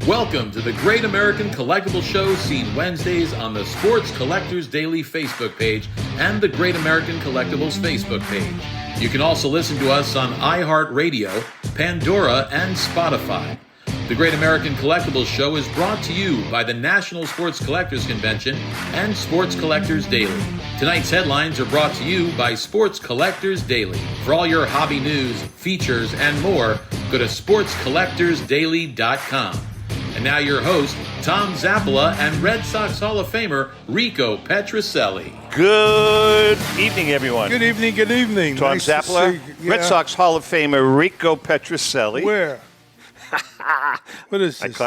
Welcome to the Great American Collectibles Show, seen Wednesdays on the Sports Collectors Daily Facebook page and the Great American Collectibles Facebook page. You can also listen to us on iHeartRadio, Pandora, and Spotify. The Great American Collectibles Show is brought to you by the National Sports Collectors Convention and Sports Collectors Daily. Tonight's headlines are brought to you by Sports Collectors Daily. For all your hobby news, features, and more, go to sportscollectorsdaily.com. And now your host, Tom Zappola, and Red Sox Hall of Famer, Rico Petrocelli. Good evening, everyone. Good evening, good evening. Tom Nice Zappola, Red Sox Hall of Famer, Rico Petrocelli. Where? What is this?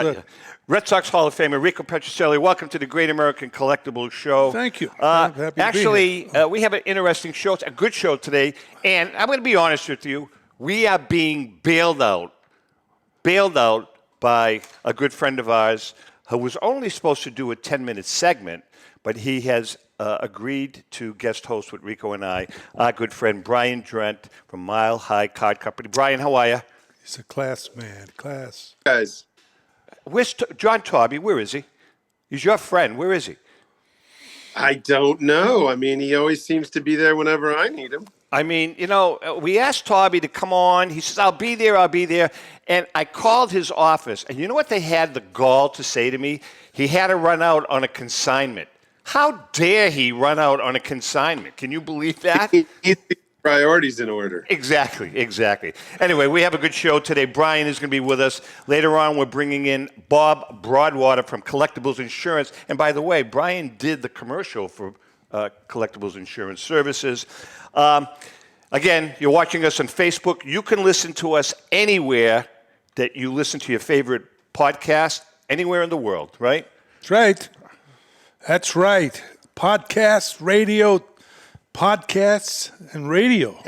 Red Sox Hall of Famer, Rico Petrocelli. Welcome to the Great American Collectibles Show. Thank you. Actually, we have an interesting show, a good show today, and I'm going to be honest with you. We are being bailed out by a good friend of ours who was only supposed to do a 10-minute segment, but he has agreed to guest host with Rico and I, our good friend Brian Drent from Mile High Card Company. Brian, how are you? He's a class man. Class. Guys. Where's John Tobby? Where is he? He's your friend. Where is he? I don't know. I mean, he always seems to be there whenever I need him. I mean, you know, we asked Tobby to come on. He says, I'll be there. And I called his office. And you know what they had the gall to say to me? He had to run out on a consignment. How dare he run out on a consignment? Can you believe that? He's priorities in order. Exactly. Anyway, we have a good show today. Brian is going to be with us. Later on, we're bringing in Bob Brodwater from Collectibles Insurance. And by the way, Brian did the commercial for Collectibles Insurance Services. Again, you're watching us on Facebook. You can listen to us anywhere that you listen to your favorite podcast, anywhere in the world, right? That's right. Podcasts, radio, podcasts, and radio.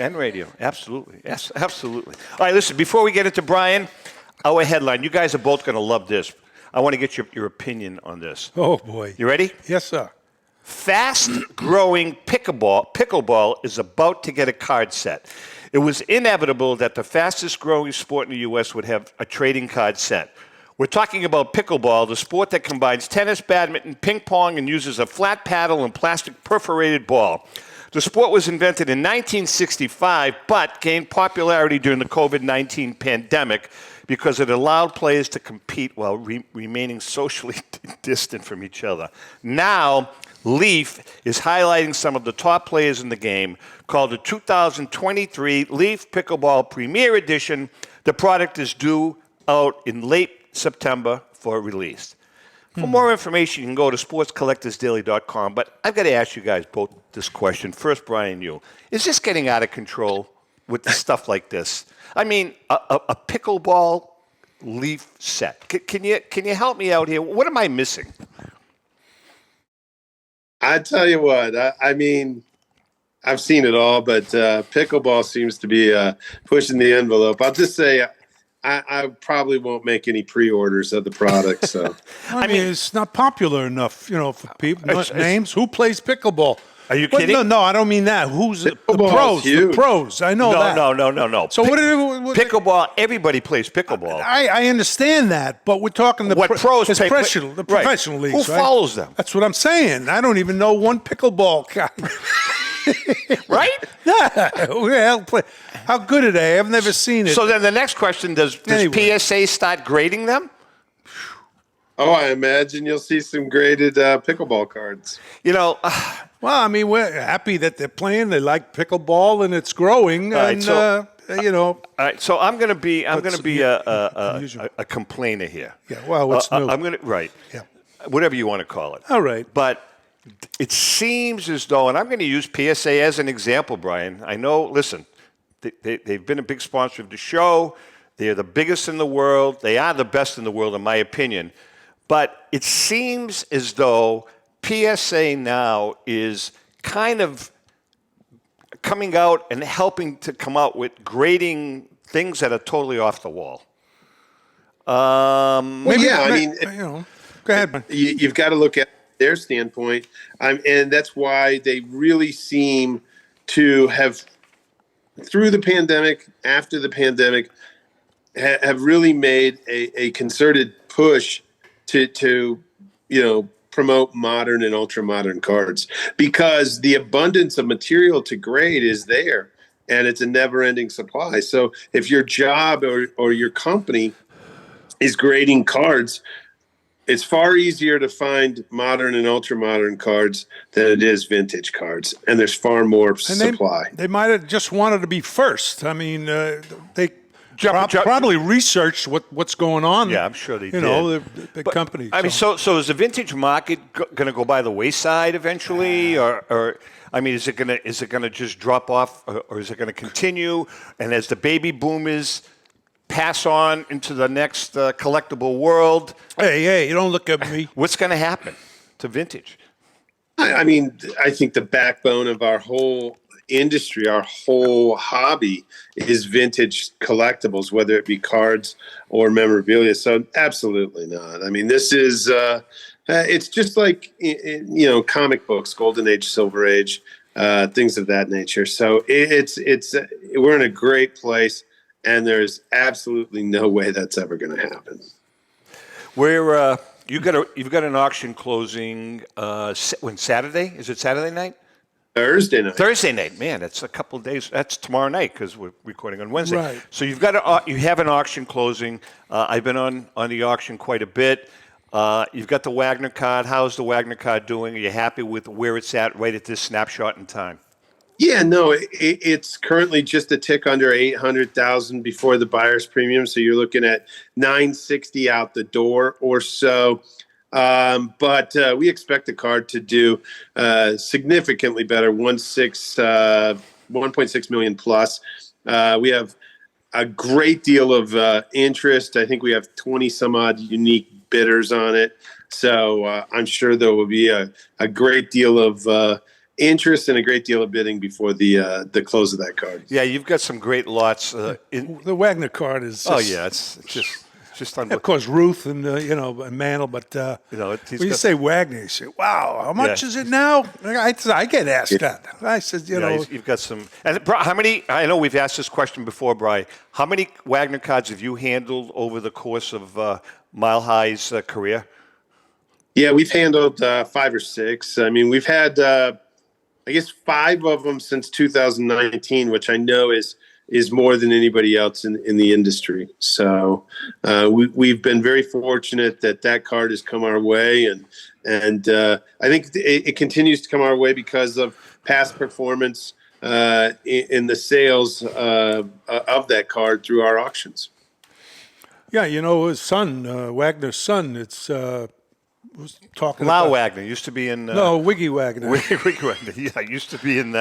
Absolutely. Yes, absolutely. All right, listen, before we get into Brian, our headline. You guys are both going to love this. I want to get your opinion on this. Oh, boy. You ready? Yes, sir. Fast-growing pickleball is about to get a card set. It was inevitable that the fastest-growing sport in the U.S. would have a trading card set. We're talking about pickleball, the sport that combines tennis, badminton, ping pong, and uses a flat paddle and plastic perforated ball. The sport was invented in 1965, but gained popularity during the COVID-19 pandemic because it allowed players to compete while remaining socially distant from each other. Now, Leaf is highlighting some of the top players in the game, called the 2023 Leaf Pickleball Premier Edition. The product is due out in late September for release. For more information, you can go to sportscollectorsdaily.com. But I've got to ask you guys both this question. First, Brian, you. Is this getting out of control with stuff like this? I mean, a pickleball Leaf set. Can you help me out here? What am I missing? I tell you what, I mean, I've seen it all, but pickleball seems to be pushing the envelope. I'll just say I probably won't make any pre-orders of the product. So I mean, it's not popular enough, for people. Names. Who plays pickleball? Are you kidding? No, I don't mean that. Who's the pros? The pros. I know that. No. So pickleball? Everybody plays pickleball. I understand that, but we're talking the pros play. The professional leagues. Who follows them? That's what I'm saying. I don't even know one pickleball guy. Right? Yeah. How good are they? I've never seen it. So then the next question, does PSA start grading them? Oh, I imagine you'll see some graded pickleball cards. Well, I mean, we're happy that they're playing. They like pickleball, and it's growing. All right, so I'm going to be a complainer here. Yeah. Well, what's new? Yeah. Whatever you want to call it. All right. But it seems as though, and I'm going to use PSA as an example, Brian. I know. Listen, they've been a big sponsor of the show. They're the biggest in the world. They are the best in the world, in my opinion. But it seems as though PSA now is kind of coming out and helping to come out with grading things that are totally off the wall. I mean, go ahead, man. You've got to look at their standpoint, and that's why they really seem to have, through the pandemic, after the pandemic, have really made a concerted push to promote modern and ultra modern cards, because the abundance of material to grade is there, and it's a never ending supply. So if your job or your company is grading cards, it's far easier to find modern and ultra modern cards than it is vintage cards, and there's far more supply. They might have just wanted to be first. I mean, they probably researched what's going on. Yeah, I'm sure they did. The company. I mean, so is the vintage market going to go by the wayside eventually, or I mean, is it gonna just drop off, or is it going to continue? And as the baby boomers pass on into the next collectible world, hey, you don't look at me. What's going to happen to vintage? I mean, I think the backbone of our whole industry, our whole hobby, is vintage collectibles, whether it be cards or memorabilia. So absolutely not. I mean, this is it's just like comic books, Golden Age, Silver Age, things of that nature. So it's we're in a great place, and there's absolutely no way that's ever going to happen. You've got an auction closing when Saturday? Is it Saturday night? Thursday night. Thursday night, man. That's a couple of days. That's tomorrow night because we're recording on Wednesday. Right. So you have an auction closing. I've been on the auction quite a bit. You've got the Wagner card. How's the Wagner card doing? Are you happy with where it's at right at this snapshot in time? Yeah, no, it's currently just a tick under 800,000 before the buyer's premium. So you're looking at 960 out the door or so. But we expect the card to do significantly better, 1.6 million plus. We have a great deal of interest. I think we have 20 some odd unique bidders on it. So I'm sure there will be a great deal of interest and a great deal of bidding before the close of that card. Yeah, you've got some great lots. The Wagner card is. It's just unbelievable. Of course, Ruth and Mantle, but when you say Wagner, you say, "Wow, how much is it now?" I get asked that. I said, you've got some. And how many? I know we've asked this question before, Brian. How many Wagner cards have you handled over the course of Mile High's career? Yeah, we've handled 5 or 6. I mean, we've had, I guess, 5 of them since 2019, which I know is more than anybody else in the industry. So we've been very fortunate that card has come our way, and I think it continues to come our way because of past performance in the sales of that card through our auctions. Yeah, his son, Wagner's son, was talking Lau about Wagner used to be in Wiggy Wagner. Wiggy Wagner, yeah, used to be in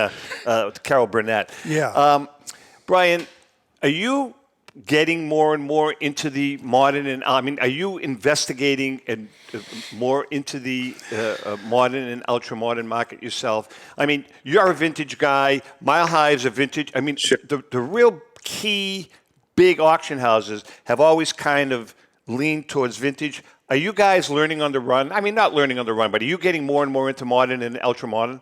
Carol Burnett. Yeah. Brian, are you getting more and more into the modern, and are you investigating and more into the modern and ultra modern market yourself? I mean, you're a vintage guy. Mile High is a vintage. I mean, sure. The real key big auction houses have always kind of leaned towards vintage. Are you guys learning on the run? I mean, not learning on the run, but are you getting more and more into modern and ultra modern?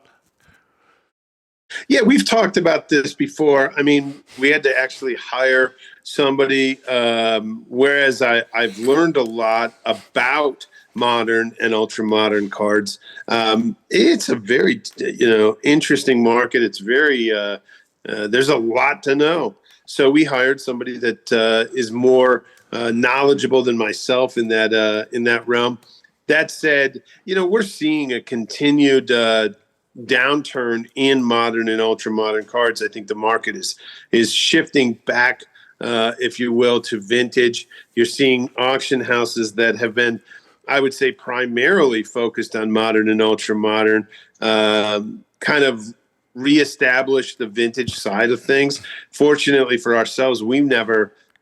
Yeah, we've talked about this before. I mean, we had to actually hire somebody, whereas I've learned a lot about modern and ultra modern cards. It's a very interesting market. It's very there's a lot to know. So we hired somebody that is more knowledgeable than myself in that realm. That said, we're seeing a continued downturn in modern and ultra modern cards. I think the market is shifting back, if you will, to vintage. You're seeing auction houses that have been, I would say, primarily focused on modern and ultra modern, kind of reestablish the vintage side of things. Fortunately for ourselves,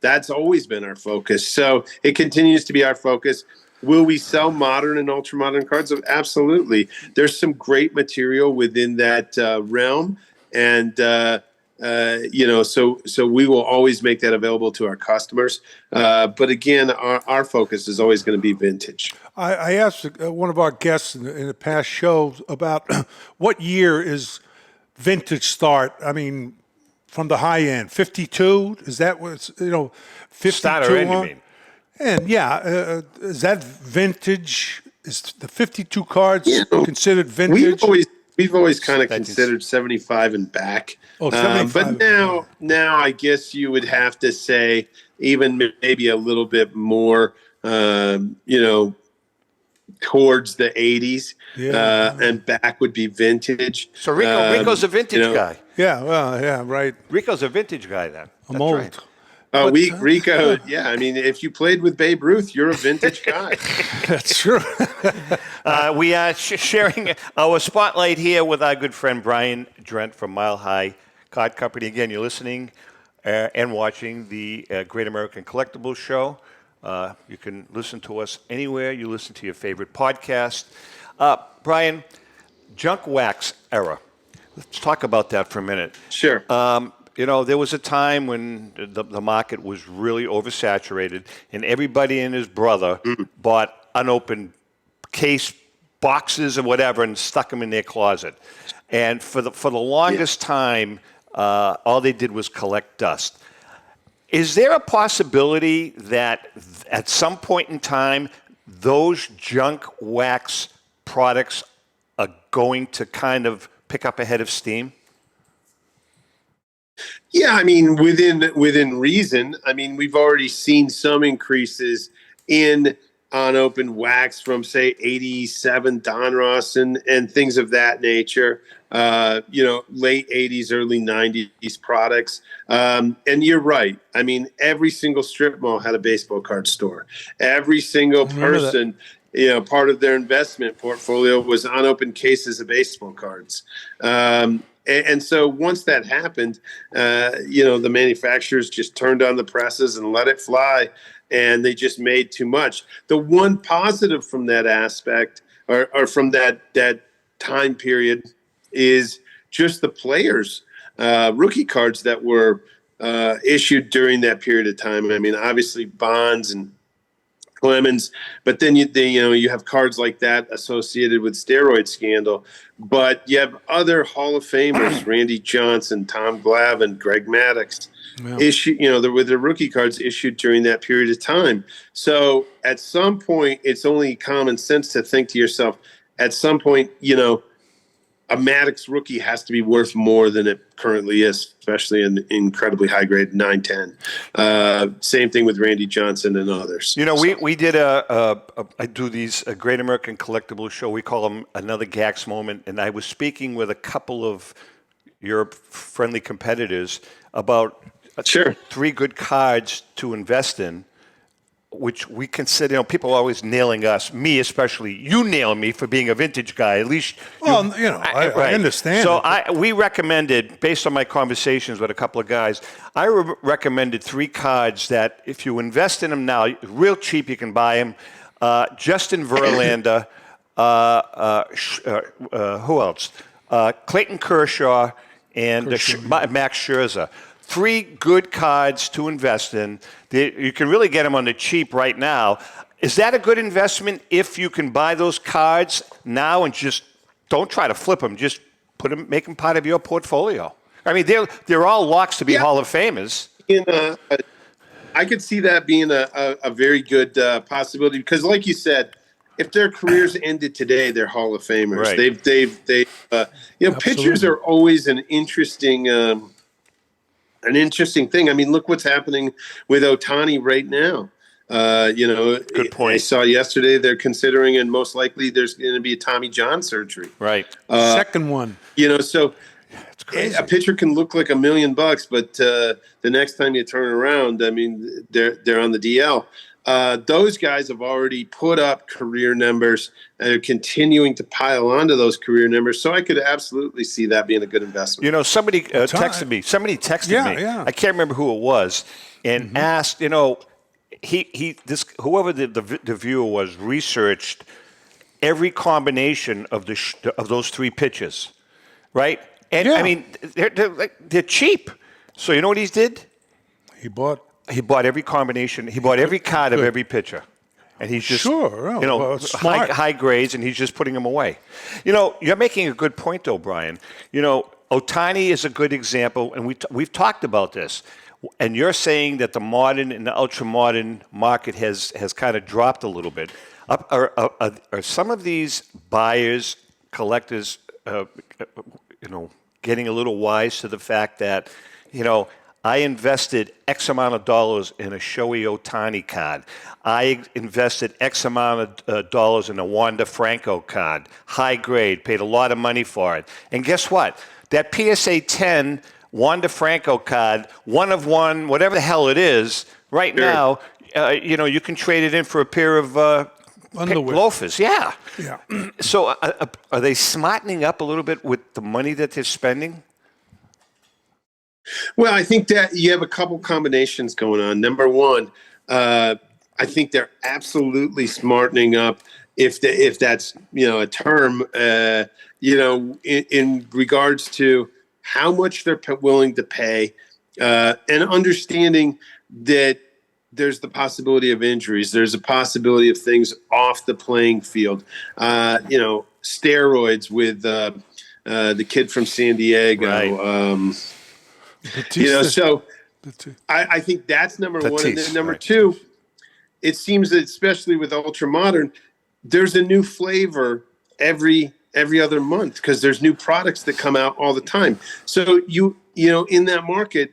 that's always been our focus. So it continues to be our focus. Will we sell modern and ultra modern cards? Absolutely. There's some great material within that realm, and so we will always make that available to our customers. But again, our focus is always going to be vintage. I asked one of our guests in the past shows about what year is vintage start. I mean, from the high end, 52. Is that what 52 start or end, you mean? And is that vintage? Is the 52 cards considered vintage? We've always kind of considered 75 and back. Oh, 75. But now I guess you would have to say even maybe a little bit more, towards the 80s, and back would be vintage. So Rico's a vintage guy. Yeah, well, yeah, right. Rico's a vintage guy then. I'm old. Right. Rico, I mean, if you played with Babe Ruth, you're a vintage guy. That's true. We are sharing our spotlight here with our good friend Brian Drent from Mile High Card Company. Again, you're listening and watching the Great American Collectibles Show. You can listen to us anywhere you listen to your favorite podcast. Brian, junk wax era. Let's talk about that for a minute. Sure. There was a time when the market was really oversaturated, and everybody and his brother bought unopened case boxes or whatever and stuck them in their closet. And for the longest time, all they did was collect dust. Is there a possibility that at some point in time, those junk wax products are going to kind of pick up a head of steam? Yeah, I mean, within reason. I mean, we've already seen some increases in unopened wax from, say, 87 Donruss and things of that nature. Late 80s, early 90s products. And you're right. I mean, every single strip mall had a baseball card store. Every single person, part of their investment portfolio was unopened cases of baseball cards. And so once that happened, the manufacturers just turned on the presses and let it fly, and they just made too much. The one positive from that aspect or from that time period is just the players' rookie cards that were issued during that period of time. I mean, obviously Bonds and Clemens, but then you have cards like that associated with steroid scandal. But you have other Hall of Famers, Randy Johnson, Tom Glavine, Greg Maddux, with their rookie cards issued during that period of time. So at some point, it's only common sense to think to yourself, at some point, a Maddux rookie has to be worth more than it currently is, especially in incredibly high grade 910. Same thing with Randy Johnson and others. We did I do these Great American Collectibles Show. We call them Another Gax Moment. And I was speaking with a couple of your friendly competitors about three good cards to invest in, which we consider, people are always nailing us, me especially. You nail me for being a vintage guy. At least, I understand. So we recommended, based on my conversations with a couple of guys, I recommended three cards that if you invest in them now, real cheap, you can buy them. Justin Verlander, who else? Clayton Kershaw and Max Scherzer. Three good cards to invest in. You can really get them on the cheap right now. Is that a good investment if you can buy those cards now and just don't try to flip them? Just make them part of your portfolio. I mean, they're all locks to be Hall of Famers. I could see that being a very good possibility because, like you said, if their careers ended today, they're Hall of Famers. Right. Pitchers are always an interesting thing. I mean, look what's happening with Ohtani right now. Good point. I saw yesterday they're considering, and most likely there's going to be a Tommy John surgery. Right. Second one. So it's crazy. A pitcher can look like $1 million, but the next time you turn around, I mean, they're on the DL. Those guys have already put up career numbers and are continuing to pile onto those career numbers. So I could absolutely see that being a good investment. Somebody texted me. Somebody texted me. Yeah. I can't remember who it was, and asked. Whoever the viewer was researched every combination of those three pitches, right? And I mean, they're cheap. So you know what he did? He bought every combination. He bought every card of every pitcher. And he's just, high grades, and he's just putting them away. You're making a good point, though, Brian. Ohtani is a good example, and we've talked about this. and you're saying that the modern and the ultra-modern market has kind of dropped a little bit. Are some of these buyers, collectors, getting a little wise to the fact that, I invested X amount of dollars in a Shohei Ohtani card. I invested X amount of dollars in a Wander Franco card, high grade, paid a lot of money for it. And guess what? That PSA 10 Wander Franco card, one of one, whatever the hell it is, right now, you can trade it in for a pair of loafers. Yeah. So are they smartening up a little bit with the money that they're spending? Well, I think that you have a couple combinations going on. Number one, I think they're absolutely smartening up, if that's a term, in regards to how much they're willing to pay, and understanding that there's the possibility of injuries. There's a possibility of things off the playing field. Steroids with the kid from San Diego. Right. So I think that's number one. And then number two, it seems that especially with ultra modern, there's a new flavor every other month because there's new products that come out all the time. So in that market,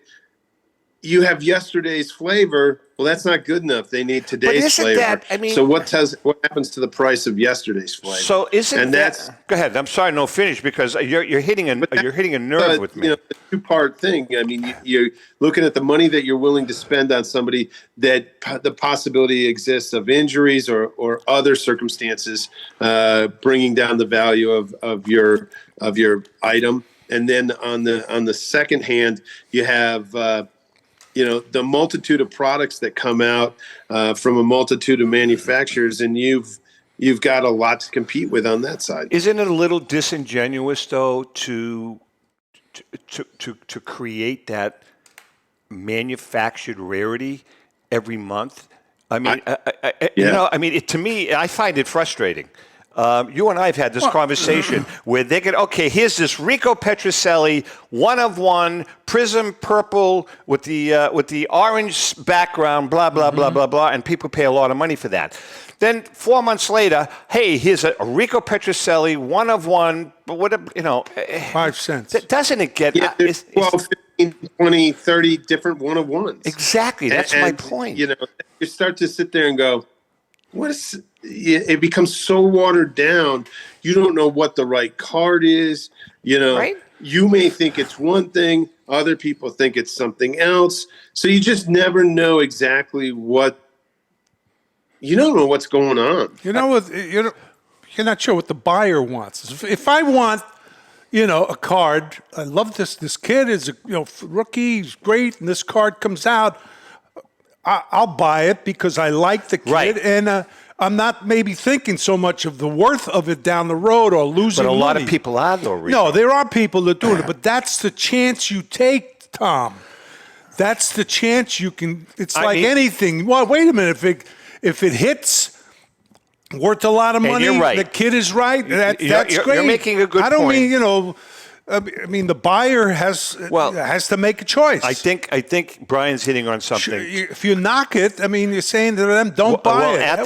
you have yesterday's flavor. Well, that's not good enough. They need today's flavor. So what happens to the price of yesterday's flavor? So go ahead. I'm sorry, no finish because you're hitting a nerve with me. The two-part thing. I mean, you're looking at the money that you're willing to spend on somebody that the possibility exists of injuries or other circumstances bringing down the value of your item, and then on the second hand, you have the multitude of products that come out from a multitude of manufacturers, and you've got a lot to compete with on that side. Isn't it a little disingenuous, though, to create that manufactured rarity every month? I mean, to me, I find it frustrating. You and I have had this conversation where they get, here's this Rico Petrocelli, one of one, prism purple with the orange background, blah, blah, blah, blah, blah, and people pay a lot of money for that. Then 4 months later, hey, here's a Rico Petrocelli, one of one, but what, 5 cents. Doesn't it get... Yeah, there's 12, 15, 20, 30 different one-of-ones. Exactly, that's my point. You start to sit there and go, it becomes so watered down. You don't know what the right card is. Right? You may think it's one thing. Other people think it's something else. So you just never know exactly what. You don't know what's going on. You're not sure what the buyer wants. If I want, a card, I love this kid is a rookie, he's great, and this card comes out, I'll buy it because I like the kid, right. And I'm not maybe thinking so much of the worth of it down the road or losing money. But a lot of people are, though, Rico. No, there are people that do it, but that's the chance you take, Tom. That's the chance you can. It's anything. Well, wait a minute. If it hits, worth a lot of money. You're right. The kid is right. That's great. You're making a good point. I don't mean I mean, the buyer has to make a choice. I think Brian's hitting on something. If you knock it, I mean, you're saying to them, don't buy it. At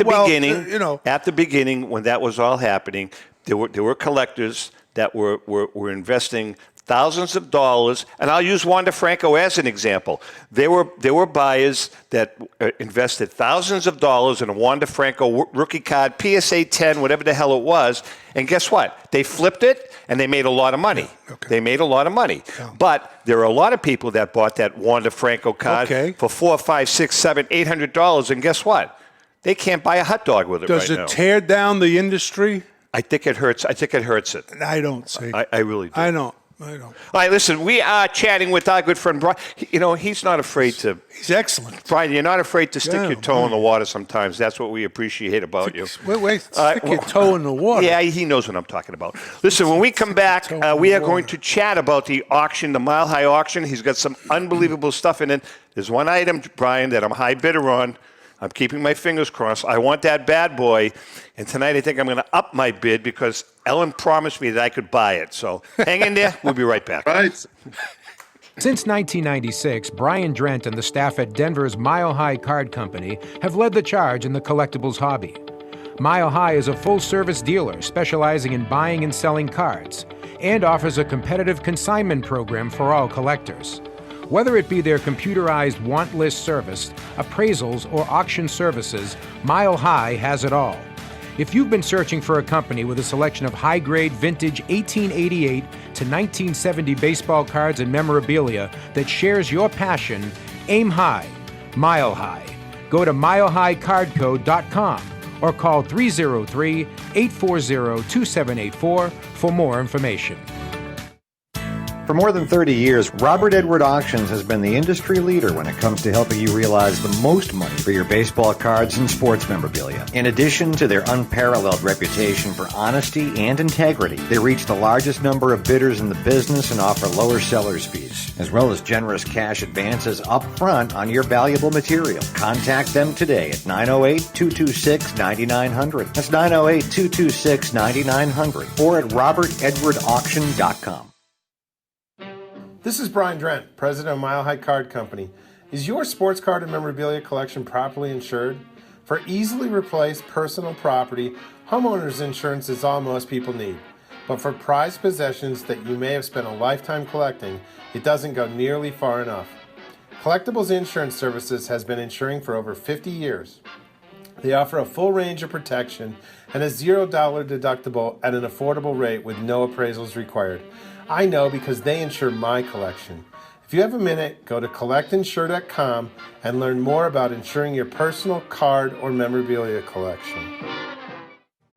the beginning, when that was all happening, there were collectors that were investing thousands of dollars, and I'll use Wander Franco as an example. There were buyers that invested thousands of dollars in a Wander Franco rookie card, PSA 10, whatever the hell it was, and guess what? They flipped it, and they made a lot of money. Yeah, okay. They made a lot of money. Yeah. But there are a lot of people that bought that Wander Franco card for $400, $500, $600, $700, $800, and guess what? They can't buy a hot dog with it Does right now. it tear down the industry? I think it hurts. I think it hurts it. I don't say. I really do. I don't. All right, listen, we are chatting with our good friend Brian. He's not afraid to... He's excellent. Brian, you're not afraid to stick your toe in the water sometimes. That's what we appreciate about you. Wait, stick your toe in the water. Yeah, he knows what I'm talking about. Listen, when we come back, we are going to chat about the auction, the Mile High auction. He's got some unbelievable stuff in it. There's one item, Brian, that I'm high bidder on. I'm keeping my fingers crossed. I want that bad boy. And tonight I think I'm going to up my bid because Ellen promised me that I could buy it. So hang in there. We'll be right back. Right. Since 1996, Brian Drent and the staff at Denver's Mile High Card Company have led the charge in the collectibles hobby. Mile High is a full-service dealer specializing in buying and selling cards and offers a competitive consignment program for all collectors. Whether it be their computerized want list service, appraisals, or auction services, Mile High has it all. If you've been searching for a company with a selection of high-grade vintage 1888 to 1970 baseball cards and memorabilia that shares your passion, aim high, Mile High. Go to milehighcardco.com or call 303-840-2784 for more information. For more than 30 years, Robert Edward Auctions has been the industry leader when it comes to helping you realize the most money for your baseball cards and sports memorabilia. In addition to their unparalleled reputation for honesty and integrity, they reach the largest number of bidders in the business and offer lower sellers' fees, as well as generous cash advances up front on your valuable material. Contact them today at 908-226-9900. That's 908-226-9900 or at robertedwardauction.com. This is Brian Drent, president of Mile High Card Company. Is your sports card and memorabilia collection properly insured? For easily replaced personal property, homeowners insurance is all most people need. But for prized possessions that you may have spent a lifetime collecting, it doesn't go nearly far enough. Collectibles Insurance Services has been insuring for over 50 years. They offer a full range of protection and a $0 deductible at an affordable rate with no appraisals required. I know because they insure my collection. If you have a minute, go to collectinsure.com and learn more about insuring your personal card or memorabilia collection.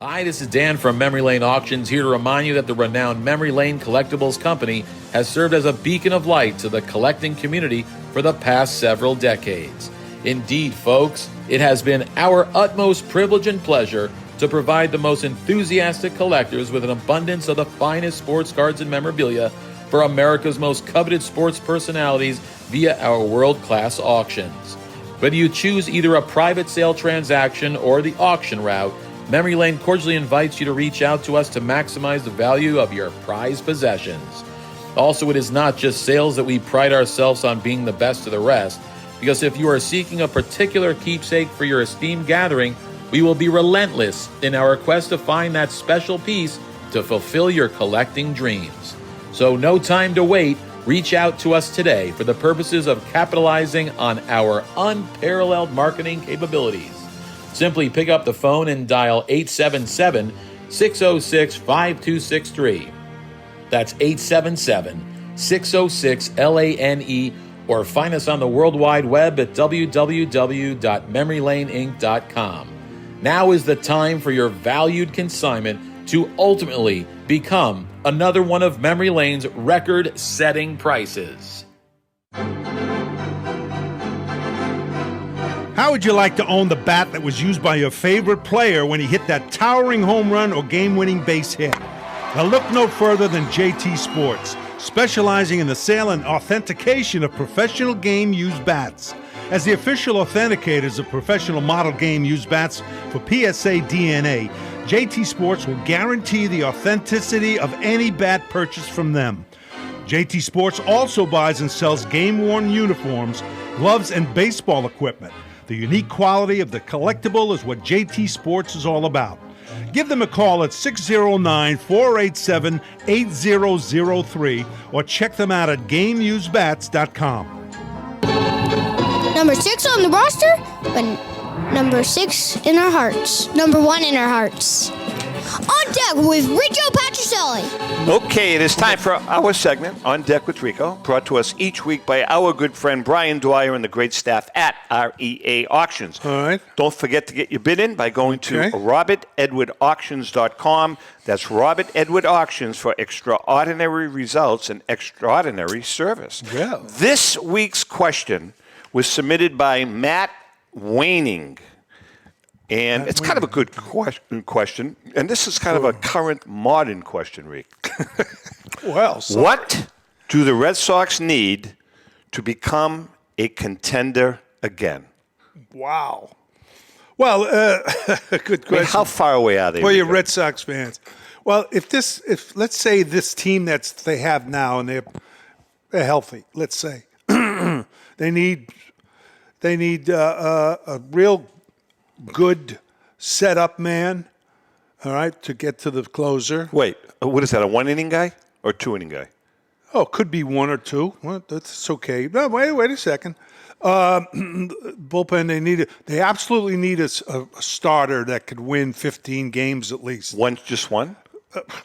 Hi, this is Dan from Memory Lane Auctions, here to remind you that the renowned Memory Lane Collectibles Company has served as a beacon of light to the collecting community for the past several decades. Indeed, folks, it has been our utmost privilege and pleasure to provide the most enthusiastic collectors with an abundance of the finest sports cards and memorabilia for America's most coveted sports personalities via our world-class auctions. Whether you choose either a private sale transaction or the auction route, Memory Lane cordially invites you to reach out to us to maximize the value of your prized possessions. Also, it is not just sales that we pride ourselves on being the best of the rest, because if you are seeking a particular keepsake for your esteemed gathering, we will be relentless in our quest to find that special piece to fulfill your collecting dreams. So no time to wait. Reach out to us today for the purposes of capitalizing on our unparalleled marketing capabilities. Simply pick up the phone and dial 877-606-5263. That's 877-606-LANE, or find us on the World Wide Web at www.memorylaneinc.com. Now is the time for your valued consignment to ultimately become another one of Memory Lane's record-setting prices. How would you like to own the bat that was used by your favorite player when he hit that towering home run or game-winning base hit? Now look no further than JT Sports, specializing in the sale and authentication of professional game-used bats. As the official authenticators of professional model game-used bats for PSA DNA, JT Sports will guarantee the authenticity of any bat purchased from them. JT Sports also buys and sells game-worn uniforms, gloves, and baseball equipment. The unique quality of the collectible is what JT Sports is all about. Give them a call at 609-487-8003 or check them out at GameUseBats.com. Number 6 on the roster, but number 6 in our hearts. Number 1 in our hearts. On Deck with Rico Patricelli. Okay, it is time for our segment, On Deck with Rico, brought to us each week by our good friend Brian Dwyer and the great staff at REA Auctions. All right. Don't forget to get your bid in by going to robertedwardauctions.com. That's Robert Edward Auctions for extraordinary results and extraordinary service. Yeah. This week's question was submitted by Matt Waning. And it's kind of a good question. And this is kind of a current modern question, Rick. Well, what do the Red Sox need to become a contender again? Wow. Well, good question. I mean, how far away are they? Well, you're Red Sox fans. Well, if let's say this team they have now, and healthy, let's say. They need a real good setup man, all right, to get to the closer. Wait, what is that, a one-inning guy or two-inning guy? Oh, it could be one or two. Well, that's okay. No, wait a second. Bullpen, they absolutely need a starter that could win 15 games at least. Just one?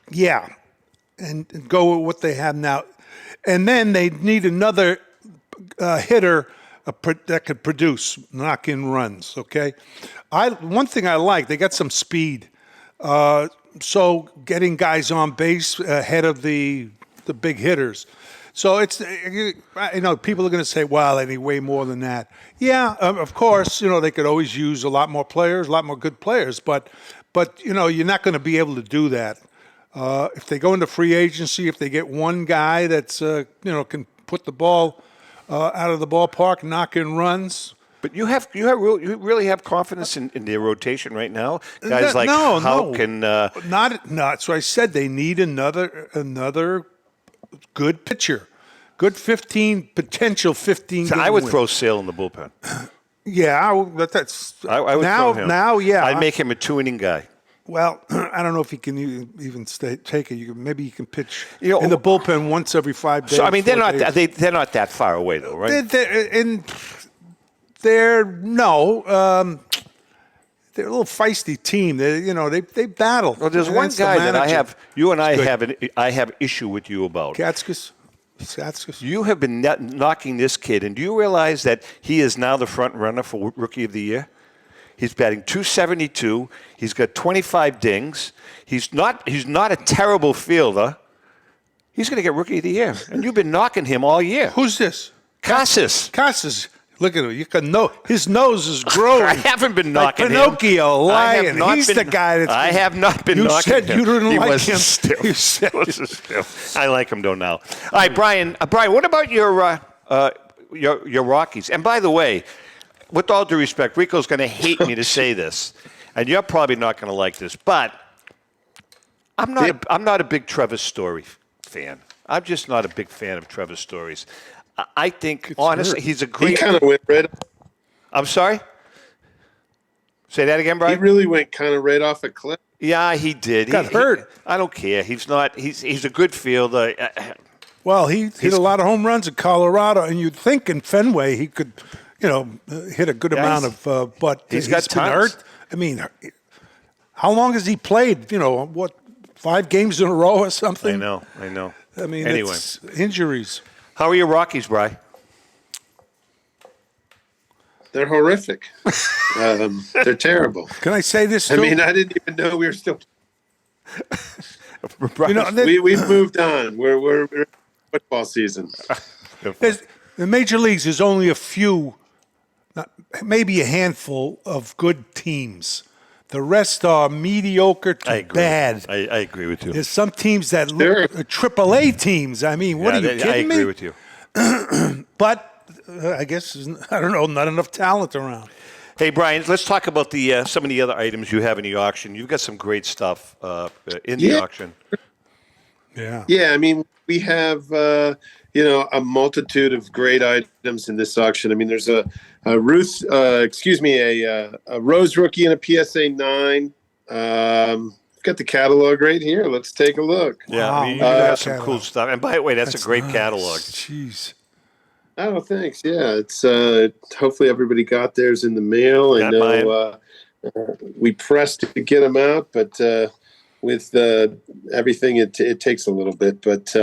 Yeah, and go with what they have now. And then they need another hitter that could produce, knock in runs, okay? One thing I like, they got some speed. So getting guys on base ahead of the big hitters. So it's, people are going to say, well, they need way more than that. Yeah, of course, they could always use a lot more players, a lot more good players, but you're not going to be able to do that. If they go into free agency, if they get one guy that's, can put the ball out of the ballpark, knock in runs. But you really have confidence in their rotation right now? Guys like Houck and... Not. So I said they need another good pitcher. Good potential 15 So I would throw Sale in the bullpen. Yeah, I would throw him. Now, yeah. I'd make him a two-inning guy. Well, I don't know if he can even take it. Maybe he can pitch in the bullpen once every 5 days. So I mean, they're not that far away, though, right? They're a little feisty team. They battle. Well, there's one guy that I have issue with you about. Catskis. You have been knocking this kid, and do you realize that he is now the front runner for Rookie of the Year? He's batting .272. He's got 25 dings. He's not a terrible fielder. He's going to get Rookie of the Year, and you've been knocking him all year. Who's this? Casas. Look at him. You can know his nose is growing. I haven't been knocking him. Pinocchio lying. He's the guy that's. I have not been knocking him. You said you didn't like him. You said I like him though now. All right, Brian. What about your Rockies? And by the way, with all due respect, Rico's going to hate me to say this, and you're probably not going to like this, but I'm not a big Trevor Story fan. I'm just not a big fan of Trevor Story's. I think, honestly, he's a great... He kind of went right... I'm sorry? Say that again, Brian? He really went kind of right off a cliff. Yeah, he did. Got hurt. I don't care. He's a good fielder. Well, he hit a lot of home runs in Colorado, and you'd think in Fenway he could, hit a good amount of... but he's got been hurt. I mean, how long has he played? 5 games in a row or something? I know. I mean, anyway. It's injuries. How are your Rockies, Bri? They're horrific. They're terrible. Can I say this, too? I mean, I didn't even know we were still... We've moved on. We're football season. The Major Leagues, there's only a few, maybe a handful of good teams. The rest are mediocre to bad. I agree with you. There's some teams that look AAA teams. I mean, what are you kidding me? I agree with you. But I guess, I don't know, not enough talent around. Hey, Brian, let's talk about some of the other items you have in the auction. You've got some great stuff in the auction. Yeah. Yeah, I mean, we have, a multitude of great items in this auction. I mean, there's a Rose rookie and a PSA 9. Got the catalog right here. Let's take a look. Yeah, I mean, you have some cool stuff. And by the way, that's a great catalog. Jeez. Oh, thanks. Yeah, it's hopefully everybody got theirs in the mail. I know we pressed to get them out, but with everything, it takes a little bit. But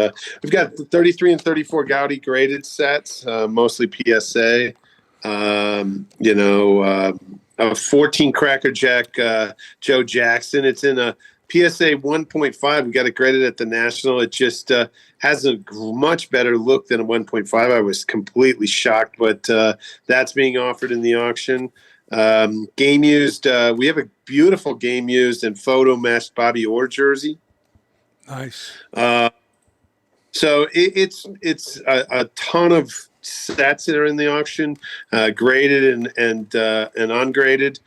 we've got 33 and 34 Gaudy graded sets, mostly PSA. A 14 Cracker Jack Joe Jackson. It's in a PSA 1.5. We got it graded at the National. It just has a much better look than a 1.5. I was completely shocked, but that's being offered in the auction. Game used. We have a beautiful game used and photo matched Bobby Orr jersey. Nice. So it's a ton of sets that are in the auction, graded and ungraded.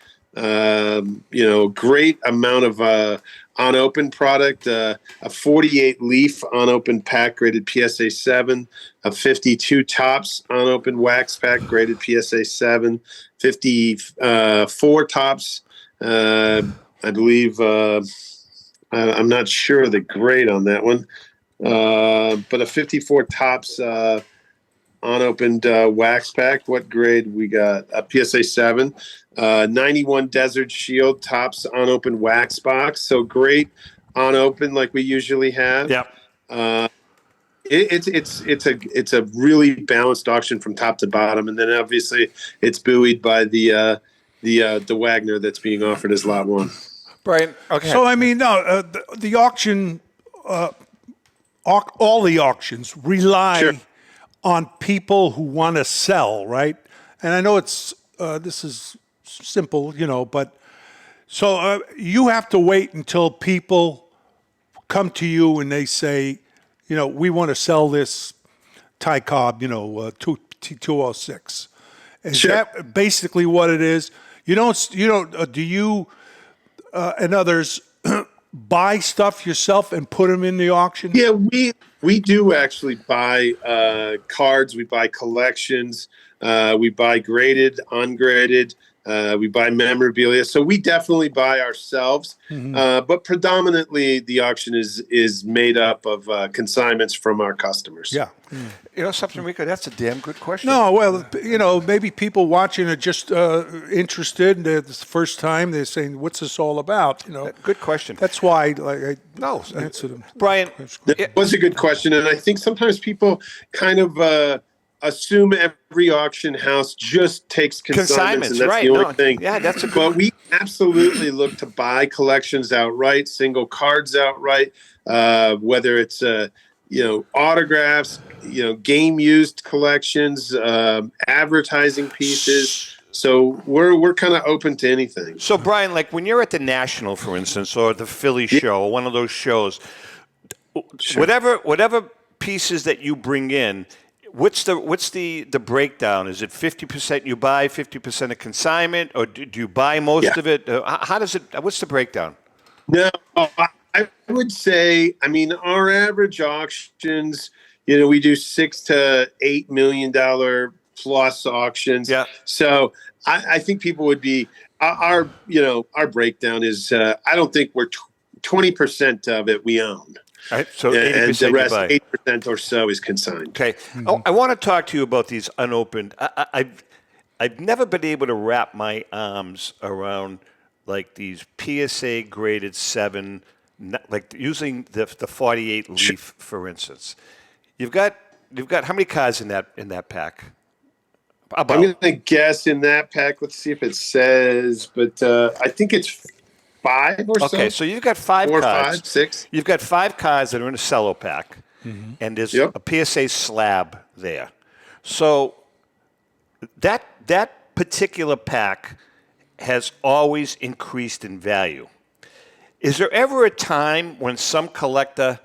Great amount of unopened product, a 48 leaf unopened pack graded PSA 7, a 52 tops unopened wax pack graded PSA 7, 54 tops, I believe. I'm not sure the grade on that one, but a 54 tops unopened wax pack. What grade we got? A PSA 7. 91 Desert Shield tops unopened wax box. So great unopened like we usually have. Yep. It's a really balanced auction from top to bottom, and then obviously it's buoyed by the Wagner that's being offered as lot 1. Brian, okay. So, I mean, no, the auction, all the auctions rely on people who want to sell, right? And I know it's, this is simple, but so you have to wait until people come to you and they say, we want to sell this Ty Cobb, 206. Is that basically what it is? Do you and others buy stuff yourself and put them in the auction? Yeah, we do actually buy cards. We buy collections. We buy graded, ungraded. We buy memorabilia. So we definitely buy ourselves. But predominantly the auction is made up of consignments from our customers. Yeah. Something, Rico, that's a damn good question. No, well, maybe people watching are just interested. It's the first time they're saying, "What's this all about?" Good question. That's why I No, answered them. Brian, That was a good question, and I think sometimes people kind of assume every auction house just takes consignments, and that's the only thing. Yeah, that's a good. But we absolutely look to buy collections outright, single cards outright, whether it's autographs, game used collections, advertising pieces. So we're kind of open to anything. So Brian, like when you're at the National, for instance, or the Philly show, or one of those shows, whatever pieces that you bring in, what's the breakdown? Is it 50% you buy, 50% of consignment, or do you buy most of it? How does it? What's the breakdown? No, I would say, our average auctions, we do $6 to $8 million plus auctions. Yeah. So I think people would be our breakdown is I don't think we're 20% of it we own. Right, so 80% and the rest, 8% or so, is consigned. Okay, I want to talk to you about these unopened. I've never been able to wrap my arms around like these PSA graded 7, like using the 48 leaf, for instance. You've got how many cards in that pack? About. I'm going to guess in that pack. Let's see if it says, but I think it's 5 or so. Okay, so you've got 5 4, cards. 5, 6. You've got 5 cards that are in a cello pack, and there's a PSA slab there. So that particular pack has always increased in value. Is there ever a time when some collector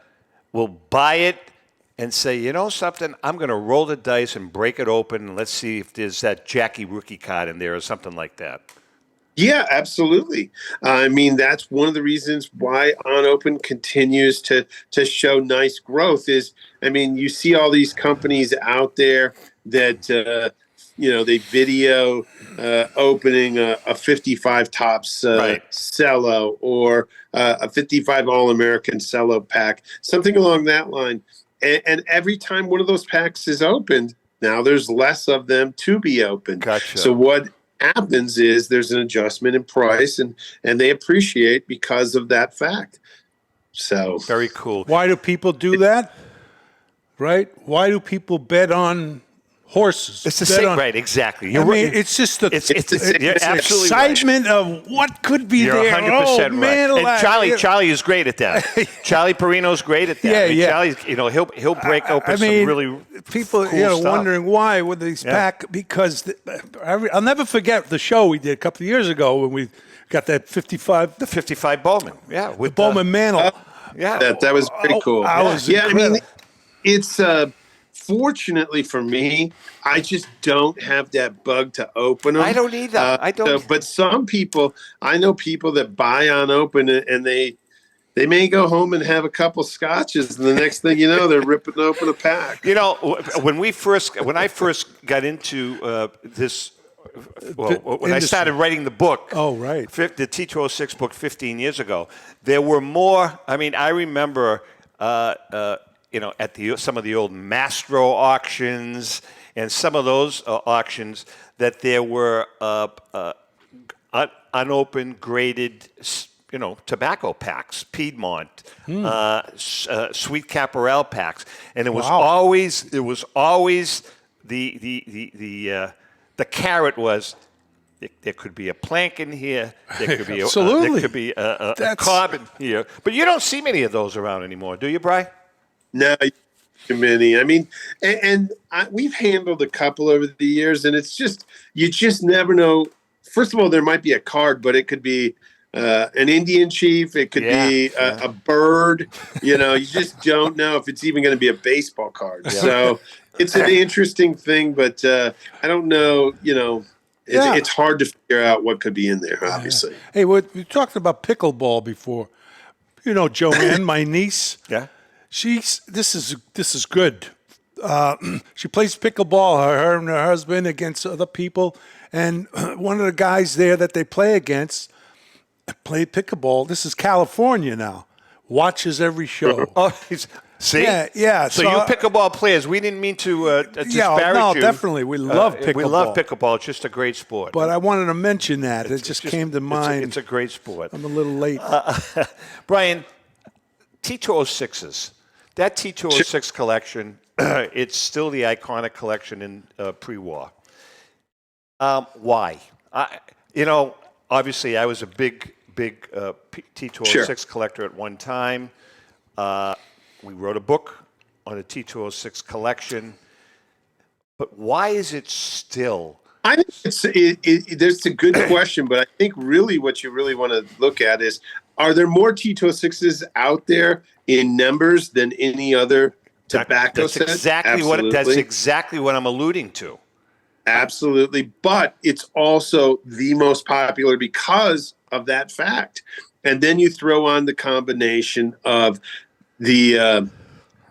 will buy it and say, something, I'm going to roll the dice and break it open, and let's see if there's that Jackie rookie card in there or something like that? Yeah, absolutely. That's one of the reasons why unopened continues to show nice growth is, you see all these companies out there that, they video opening a 55 tops cello or a 55 All-American cello pack, something along that line. And every time one of those packs is opened, now there's less of them to be opened. Gotcha. So what happens is there's an adjustment in price, and they appreciate because of that fact. So very cool. Why do people do that? Right? Why do people bet on horses? It's the same, right? Exactly. It's just the excitement of what could be You're there. 100% man, right. And Charlie is great at that. Charlie Perino's great at that. Charlie's, he'll break open some really people, cool stuff. wondering why with these pack, because I'll never forget the show we did a couple of years ago when we got that 55, the 55 Bowman, with Bowman mantle. That was pretty cool. It's Fortunately for me, I just don't have that bug to open them. I don't either. I don't. But some people, I know people that buy on open, and they may go home and have a couple scotches, and the next thing you know, they're ripping open a pack. You know, when I first got into this, when I started writing the book, right, the T206 book 15 years ago, there were more. I mean, I remember, at some of the old Mastro auctions and some of those auctions that there were unopened, graded, tobacco packs, Piedmont, Sweet Caporal packs, and it was always the carrot was there could be a plank in here, there could be a carbon here, but you don't see many of those around anymore, do you, Brian? No, too many. I mean, we've handled a couple over the years, and it's just you just never know. First of all, there might be a card, but it could be an Indian chief. It could be a bird. You just don't know if it's even going to be a baseball card. Yeah. So it's an interesting thing, but I don't know. It's hard to figure out what could be in there, obviously. Yeah. Hey, we talked about pickleball before. Joanne, my niece. Yeah. This is good. She plays pickleball, her and her husband, against other people. And one of the guys there that they play against played pickleball. This is California now. Watches every show. See? Yeah. So you pickleball players, we didn't mean to disparage you. Definitely. We love pickleball. We love pickleball. It's just a great sport. But I wanted to mention that. It just came to mind. It's a great sport. I'm a little late. Brian, T206s. That T206 collection, it's still the iconic collection in pre-war. Why? Obviously, I was a big T206 collector at one time. We wrote a book on the T206 collection. But why is it still? I think there's a good question, but I think really what you really want to look at is, are there more T206s out there in numbers than any other tobacco set? That's exactly what I'm alluding to. Absolutely. But it's also the most popular because of that fact. And then you throw on the combination of the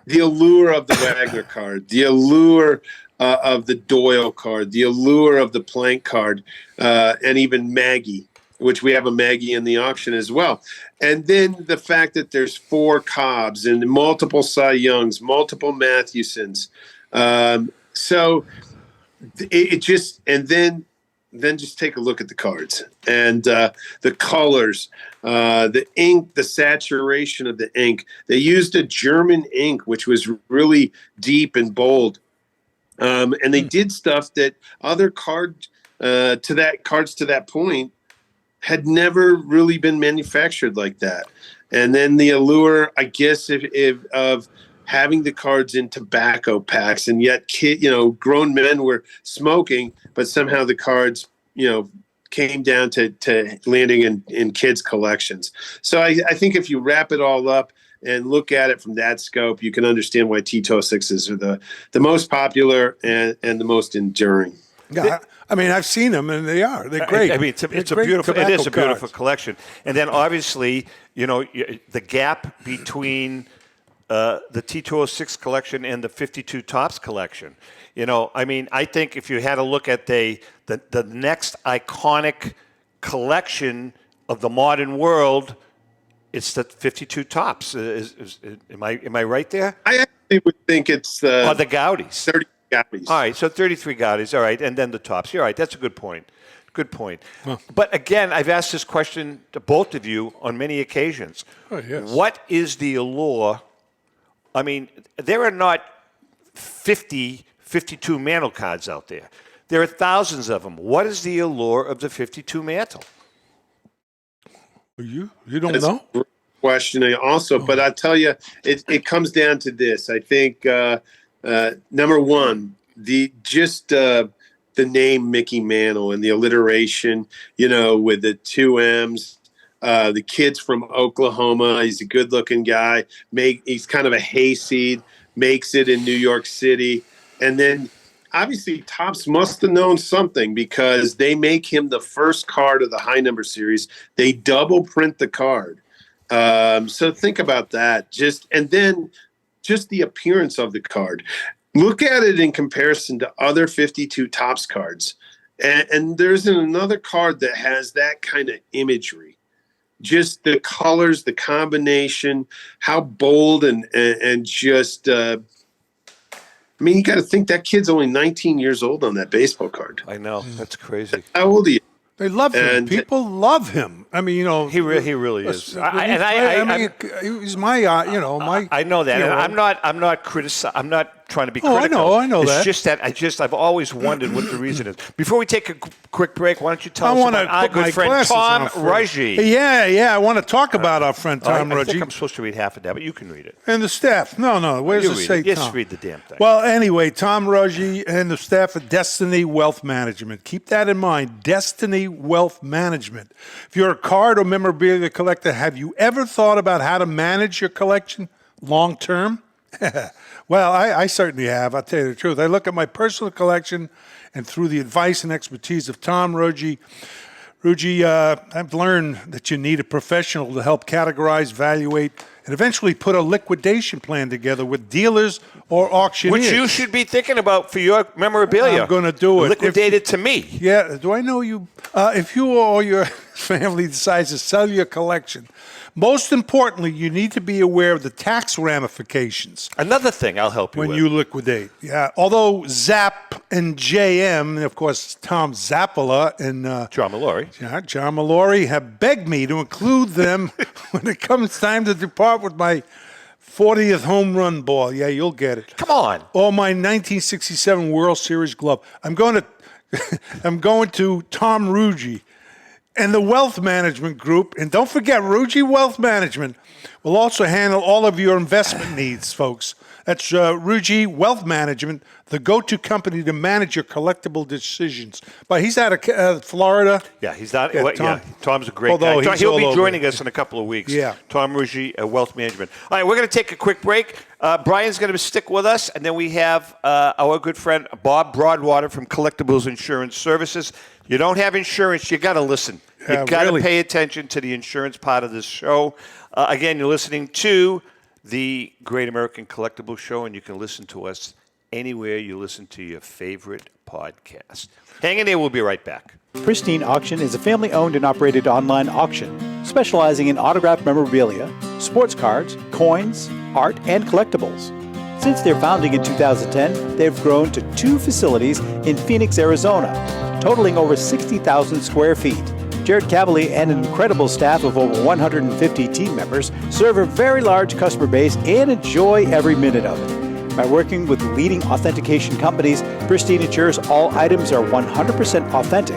allure of the Wagner card, the allure of the Doyle card, the allure of the Plank card, and even Maggie, which we have a Maggie in the auction as well. And then the fact that there's 4 Cobbs and multiple Cy Youngs, multiple Mathewsons. So it just, and then just take a look at the cards and the colors, the ink, the saturation of the ink. They used a German ink, which was really deep and bold. And they did stuff that other cards to that point had never really been manufactured like that. And then the allure, I guess, of having the cards in tobacco packs, and yet grown men were smoking, but somehow the cards, came down to landing in kids' collections. So I think if you wrap it all up and look at it from that scope, you can understand why T206s are the most popular and the most enduring. Yeah, I mean, I've seen them, and they're great. I mean, it's a beautiful collection. And then obviously, the gap between the T206 collection and the 52 Tops collection. I mean, I think if you had a look at the next iconic collection of the modern world, it's the 52 Tops. Am I right there? I actually would think it's the Gaudis. 30 Gaudis. All right, so 33 Gaudis. All right, and then the Tops. You're right. That's a good point. Good point. Huh. But again, I've asked this question to both of you on many occasions. Oh, yes. What is the allure? I mean, there are not 52 mantle cards out there. There are thousands of them. What is the allure of the 52 mantle? You don't know? A great question also, but I'll tell you, it comes down to this. I think number one, the name Mickey Mantle and the alliteration, with the 2 M's. The kid's from Oklahoma. He's a good-looking guy. He's kind of a hayseed. makes it in New York City. And then obviously Topps must have known something, because they make him the first card of the high number series. They double print the card. So think about that. And then the appearance of the card. Look at it in comparison to other 52 Topps cards. And there's another card that has that kind of imagery. Just the colors, the combination, how bold and just you got to think that kid's only 19 years old on that baseball card. I know. That's crazy. How old are you? They love him. People love him. I mean, he really is. He's my, my. I know that. hero. And I'm not I'm not trying to be critical. I know it's that. Just that I've always wondered what the reason is. Before we take a quick break, why don't you tell us want about to our put my good friend glasses Tom on for Ruggie. Yeah. I want to talk about our friend Tom I Ruggie. think I'm supposed to read half of that, but you can read it. And the staff. No. Where's You the read say it. Yes, Tom? read the damn thing. Well, anyway, Tom Ruggie and the staff of Destiny Wealth Management. Keep that in mind. Destiny Wealth Management. If you're a card or memorabilia collector, have you ever thought about how to manage your collection long term? Well, I certainly have. I'll tell you the truth. I look at my personal collection, and through the advice and expertise of Tom Ruggie, I've learned that you need a professional to help categorize, evaluate, and eventually put a liquidation plan together with dealers or auctioneers. Which you should be thinking about for your memorabilia. I'm going to do it. Liquidate it to me. Yeah. Do I know you? If you or your family decides to sell your collection, most importantly, you need to be aware of the tax ramifications. Another thing I'll help you when with. you liquidate. Yeah. Although Zap and JM, and of course Tom Zappola and John Mallory. John Mallory have begged me to include them when it comes time to depart with my 40th home run ball. Yeah, you'll get it. Come on. Or my 1967 World Series glove. I'm going to Tom Ruggie and the Wealth Management Group. And don't forget, Ruggie Wealth Management will also handle all of your investment needs, folks. That's Ruggie Wealth Management, the go-to company to manage your collectible decisions. But he's out of Florida. Yeah, he's not. Tom, Tom's a great although guy. he's He'll all be over joining it. us in a couple of weeks. Yeah. Tom Ruggie, Wealth Management. All right, we're going to take a quick break. Brian's going to stick with us, and then we have our good friend Bob Brodwater from Collectibles Insurance Services. You don't have insurance, you got to listen. You got to pay attention to the insurance part of this show. Again, you're listening to the Great American Collectibles Show, and you can listen to us anywhere you listen to your favorite podcast. Hang in there. We'll be right back. Pristine Auction is a family-owned and operated online auction specializing in autographed memorabilia, sports cards, coins, art, and collectibles. Since their founding in 2010, they've grown to 2 facilities in Phoenix, Arizona, totaling over 60,000 square feet. Jared Cavalier and an incredible staff of over 150 team members serve a very large customer base and enjoy every minute of it. By working with leading authentication companies, Pristine ensures all items are 100% authentic.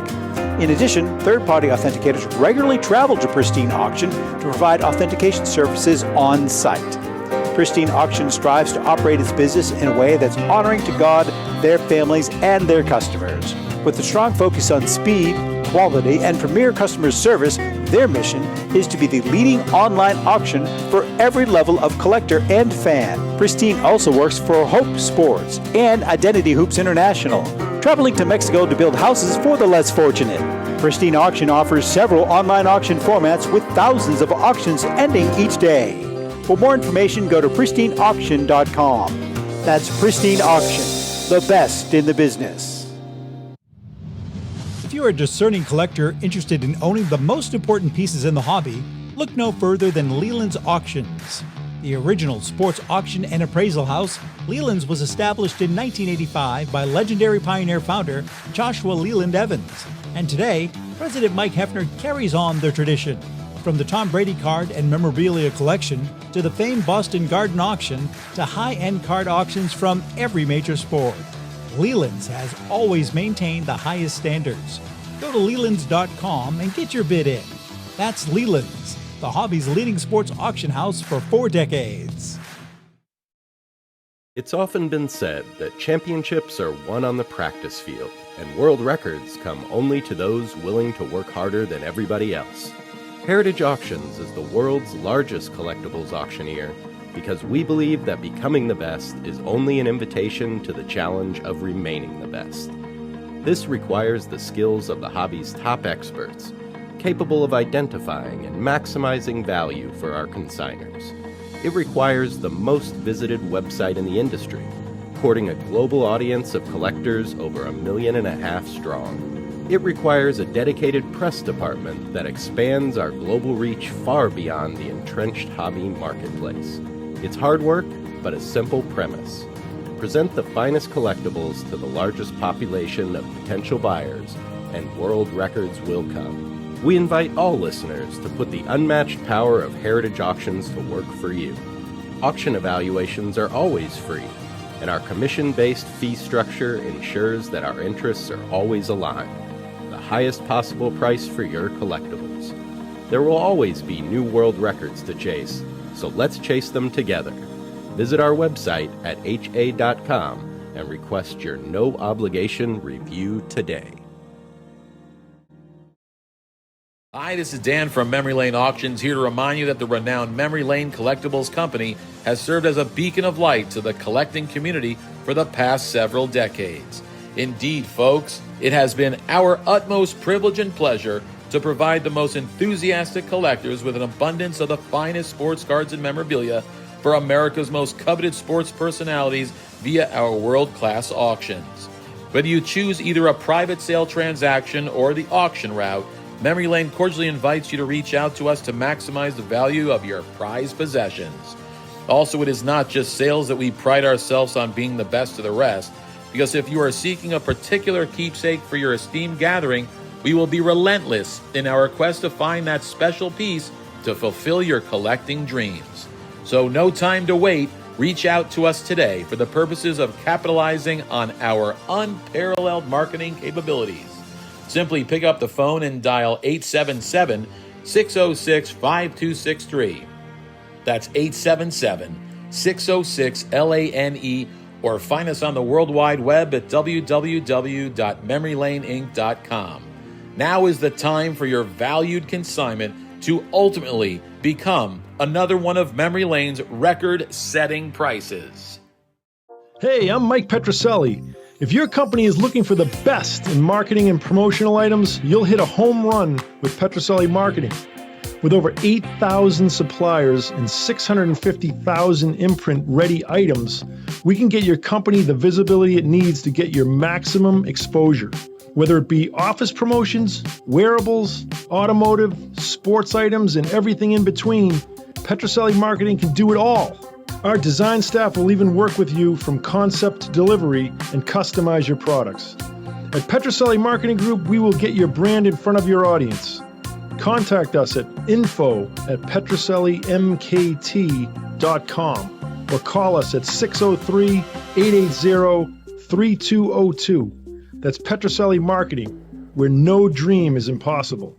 In addition, third-party authenticators regularly travel to Pristine Auction to provide authentication services on site. Pristine Auction strives to operate its business in a way that's honoring to God, their families, and their customers. With a strong focus on speed, quality, and premier customer service, their mission is to be the leading online auction for every level of collector and fan. Pristine also works for Hope Sports and Identity Hoops International, traveling to Mexico to build houses for the less fortunate. Pristine Auction offers several online auction formats with thousands of auctions ending each day. For more information, go to pristineauction.com. That's Pristine Auction, the best in the business. If you're a discerning collector interested in owning the most important pieces in the hobby, look no further than Leland's Auctions. The original sports auction and appraisal house, Leland's was established in 1985 by legendary Pioneer founder Joshua Leland Evans. And today, President Mike Hefner carries on the tradition. From the Tom Brady card and memorabilia collection to the famed Boston Garden Auction to high-end card auctions from every major sport, Leland's has always maintained the highest standards. Go to Lelands.com and get your bid in. That's Leland's, the hobby's leading sports auction house for 4 decades. It's often been said that championships are won on the practice field, and world records come only to those willing to work harder than everybody else. Heritage Auctions is the world's largest collectibles auctioneer because we believe that becoming the best is only an invitation to the challenge of remaining the best. This requires the skills of the hobby's top experts, capable of identifying and maximizing value for our consigners. It requires the most visited website in the industry, courting a global audience of collectors over 1.5 million strong. It requires a dedicated press department that expands our global reach far beyond the entrenched hobby marketplace. It's hard work, but a simple premise. Present the finest collectibles to the largest population of potential buyers, and world records will come. We invite all listeners to put the unmatched power of Heritage Auctions to work for you. Auction evaluations are always free, and our commission-based fee structure ensures that our interests are always aligned. The highest possible price for your collectibles. There will always be new world records to chase, so let's chase them together. Visit our website at ha.com and request your no-obligation review today. Hi, this is Dan from Memory Lane Auctions, here to remind you that the renowned Memory Lane Collectibles Company has served as a beacon of light to the collecting community for the past several decades. Indeed, folks, it has been our utmost privilege and pleasure to provide the most enthusiastic collectors with an abundance of the finest sports cards and memorabilia for America's most coveted sports personalities via our world-class auctions. Whether you choose either a private sale transaction or the auction route, Memory Lane cordially invites you to reach out to us to maximize the value of your prized possessions. Also, it is not just sales that we pride ourselves on being the best of the rest, because if you are seeking a particular keepsake for your esteemed gathering, we will be relentless in our quest to find that special piece to fulfill your collecting dreams. So no time to wait. Reach out to us today for the purposes of capitalizing on our unparalleled marketing capabilities. Simply pick up the phone and dial 877-606-5263. That's 877-606-LANE, or find us on the World Wide Web at www.memorylaneinc.com. Now is the time for your valued consignment to ultimately become another one of Memory Lane's record-setting prices. Hey, I'm Mike Petroselli. If your company is looking for the best in marketing and promotional items, you'll hit a home run with Petroselli Marketing. With over 8,000 suppliers and 650,000 imprint-ready items, we can get your company the visibility it needs to get your maximum exposure. Whether it be office promotions, wearables, automotive, sports items, and everything in between, Petroselli Marketing can do it all. Our design staff will even work with you from concept to delivery and customize your products. At Petroselli Marketing Group, we will get your brand in front of your audience. Contact us at info@petrosellimkt.com or call us at 603-880-3202. That's Petroselli Marketing, where no dream is impossible.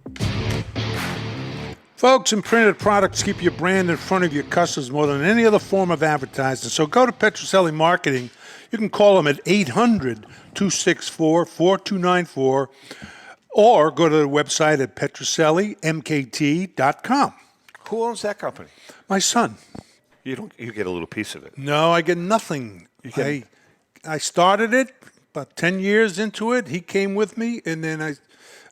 Folks, imprinted products keep your brand in front of your customers more than any other form of advertising. So go to Petroselli Marketing. You can call them at 800-264-4294 or go to the website at petrosellimkt.com. Who owns that company? My son. You get a little piece of it. No, I get nothing. I started it about 10 years into it. He came with me, and then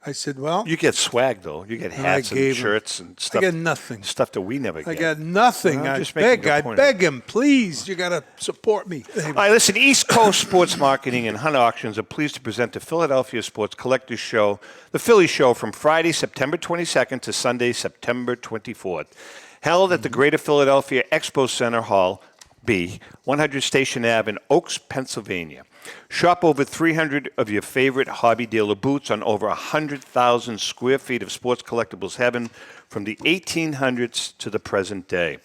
I said, well. You get swag, though. You get hats and shirts and stuff. I get nothing. Stuff that we never get. I got nothing. Well, I beg him, please. You got to support me. All right, listen, East Coast Sports Marketing and Hunt Auctions are pleased to present the Philadelphia Sports Collectors Show, the Philly Show, from Friday, September 22nd to Sunday, September 24th. Held at the Greater Philadelphia Expo Center Hall B, 100 Station Ave in Oaks, Pennsylvania. Shop over 300 of your favorite hobby dealer booths on over 100,000 square feet of sports collectibles heaven from the 1800s to the present day.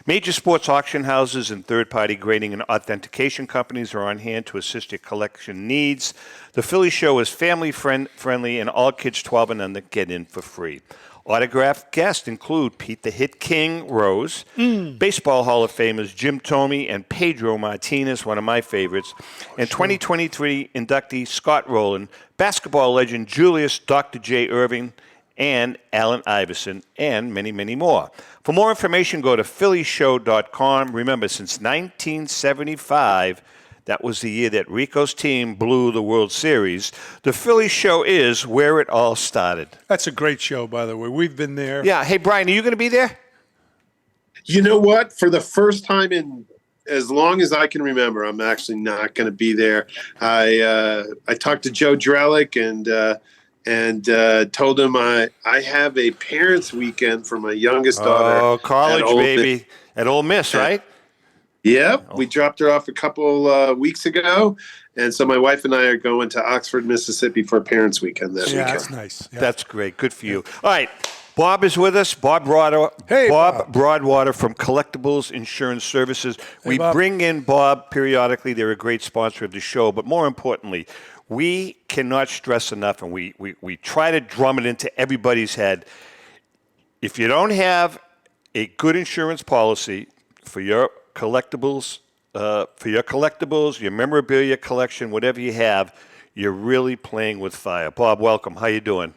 Major sports auction houses and third-party grading and authentication companies are on hand to assist your collection needs. The Philly Show is family-friendly, and all kids 12 and under get in for free. Autographed guests include Pete the Hit King Rose, Baseball Hall of Famers Jim Thome and Pedro Martinez, one of my favorites, and 2023 inductee Scott Rowland, basketball legend Julius Dr. J. Irving, and Allen Iverson, and many, many more. For more information, go to phillyshow.com. Remember, since 1975, that was the year that Rico's team blew the World Series. The Philly Show is where it all started. That's a great show, by the way. We've been there. Yeah. Hey, Brian, are you going to be there? You know what? For the first time in as long as I can remember, I'm actually not going to be there. I talked to Joe Drellick and told him I have a parents' weekend for my youngest daughter. Oh, college, baby. At Ole Miss, right? Yep. We dropped her off a couple weeks ago. And so my wife and I are going to Oxford, Mississippi for parents' weekend this weekend. That's nice. Yeah. That's great. Good for you. All right. Bob is with us. Bob Brodwater. Hey, Bob Brodwater from Collectibles Insurance Services. We bring in Bob periodically. They're a great sponsor of the show. But more importantly, we cannot stress enough, and we try to drum it into everybody's head. If you don't have a good insurance policy for your collectibles, your memorabilia collection, whatever you have, you're really playing with fire. Bob, welcome. How you doing?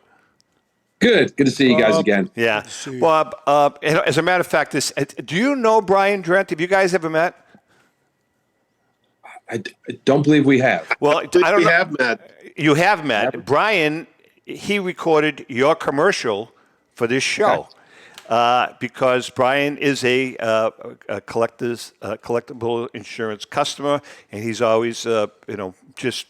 Good to see you guys again. Yeah, Bob. As a matter of fact, do you know Brian Drent? Have you guys ever met? I don't believe we have. Well, I don't know. have met. You have met. Brian, he recorded your commercial for this show. Because Brian is a collectible insurance customer, and he's always, just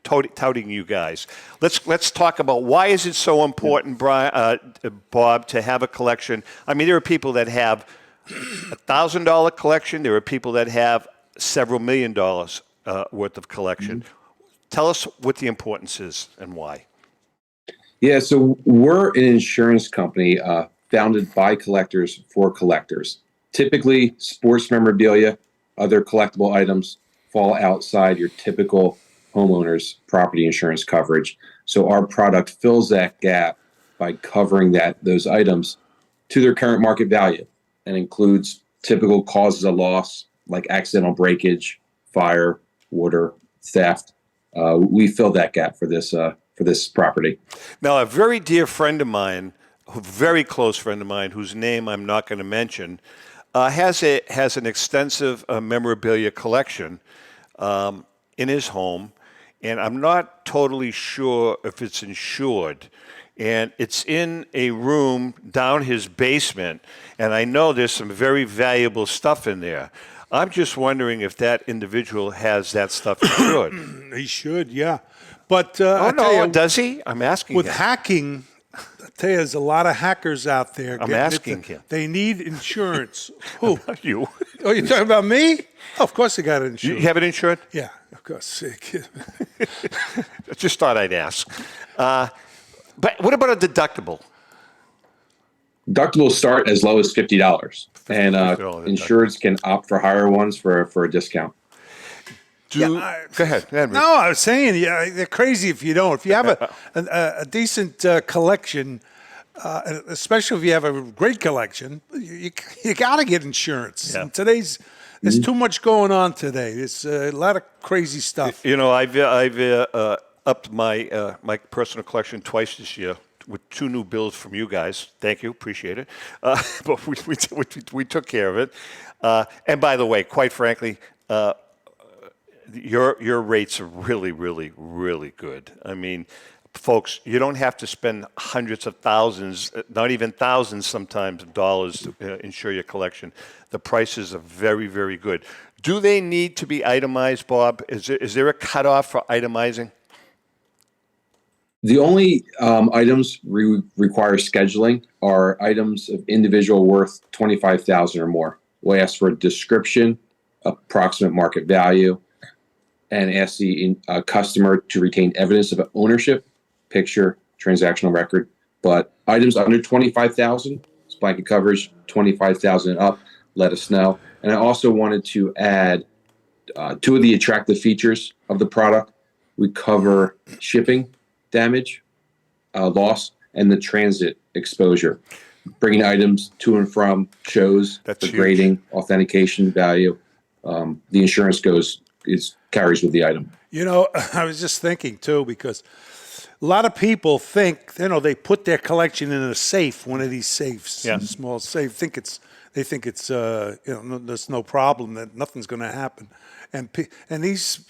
touting you guys. Let's talk about why is it so important, Bob, to have a collection. I mean, there are people that have $1,000 collection. There are people that have several $1 million worth of collection. Mm-hmm. Tell us what the importance is and why. Yeah, so we're an insurance company founded by collectors for collectors. Typically, sports memorabilia, other collectible items fall outside your typical homeowner's property insurance coverage. So our product fills that gap by covering those items to their current market value and includes typical causes of loss like accidental breakage, fire, water, theft. We fill that gap for this property. Now, a very dear friend of mine, a very close friend of mine, whose name I'm not going to mention, has an extensive memorabilia collection in his home, and I'm not totally sure if it's insured. And it's in a room down his basement, and I know there's some very valuable stuff in there. I'm just wondering if that individual has that stuff insured. He should, yeah. But does he? I'm asking with him. hacking, I tell you, there's a lot of hackers out there. I'm asking him. They need insurance. Who? You. Oh, you're talking about me? Oh, of course I got it insured. You have it insured? Yeah, of course. Just thought I'd ask. But what about a deductible? Deductibles start as low as $50, and insureds can opt for higher ones for a discount. Go ahead. No, I was saying, they're crazy if you don't. If you have a decent collection, especially if you have a great collection, you got to get insurance. Yeah. There's too much going on today. There's a lot of crazy stuff. You know, I've upped my my personal collection twice this year with 2 new bills from you guys. Thank you, appreciate it. But we took care of it. And by the way, quite frankly, your rates are really, really, really good. I mean, folks, you don't have to spend hundreds of thousands, not even thousands sometimes of dollars to insure your collection. The prices are very, very good. Do they need to be itemized, Bob? Is there a cutoff for itemizing? The only items require scheduling are items of individual worth $25,000 or more. We'll ask for a description, approximate market value, and ask the customer to retain evidence of ownership, picture, transactional record. But items under $25,000, it's blanket coverage. $25,000 and up, let us know. And I also wanted to add 2 of the attractive features of the product. We cover shipping damage, loss, and the transit exposure. Bringing items to and from shows, that's for grading, authentication value. The insurance carries with the item. You know, I was just thinking too, because a lot of people think, they put their collection in a safe, one of these safes, a small safe. They think it's there's no problem, that nothing's going to happen. And these,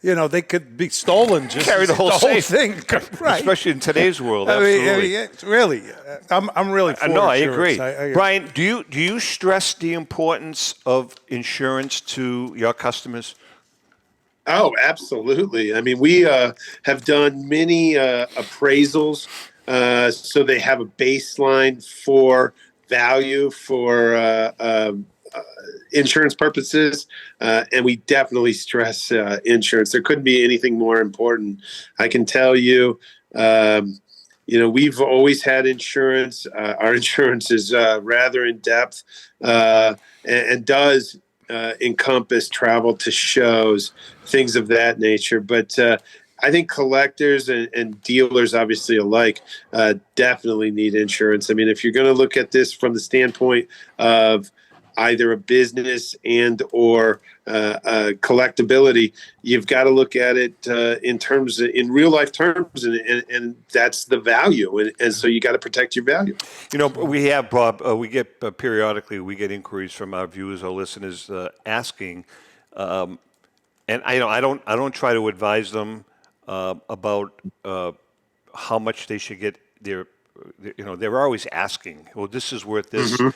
they could be stolen. Just carry the whole thing, right? Especially in today's world. I mean, Absolutely. it's really, I'm really for No, I insurance. agree. Brian, do you stress the importance of insurance to your customers? Oh, absolutely. I mean, we have done many appraisals, so they have a baseline for value for insurance purposes, and we definitely stress insurance. There couldn't be anything more important. I can tell you, we've always had insurance. Our insurance is rather in depth and does encompass travel to shows, things of that nature. But I think collectors and dealers, obviously alike, definitely need insurance. I mean, if you're going to look at this from the standpoint of either a business and or collectability, you've got to look at it in real life terms, and that's the value. And so you got to protect your value. We have, Bob, we get periodically, we get inquiries from our viewers or listeners asking, and I don't try to advise them about how much they should get they're always asking, well, this is worth this. Mm-hmm.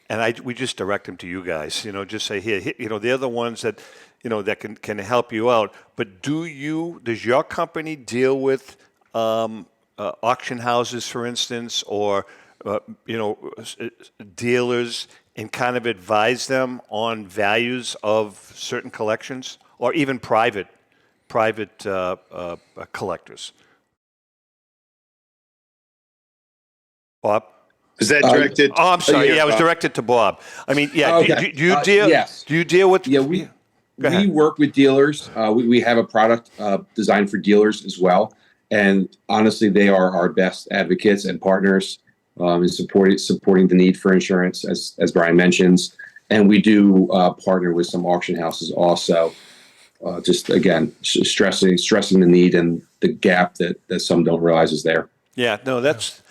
And we just direct them to you guys, just say, here, they're the ones that, that can help you out. But does your company deal with auction houses, for instance, or, dealers, and kind of advise them on values of certain collections, or even private collectors? Bob? Is that directed? I'm sorry. Yeah, it was directed to Bob. I mean, yeah. Okay. Do you deal? Yes. Do you deal with? Yeah, we work with dealers. We have a product designed for dealers as well, and honestly, they are our best advocates and partners in supporting the need for insurance, as Brian mentions. And we do partner with some auction houses also. Just again, stressing the need and the gap that some don't realize is there. Yeah. No, that's.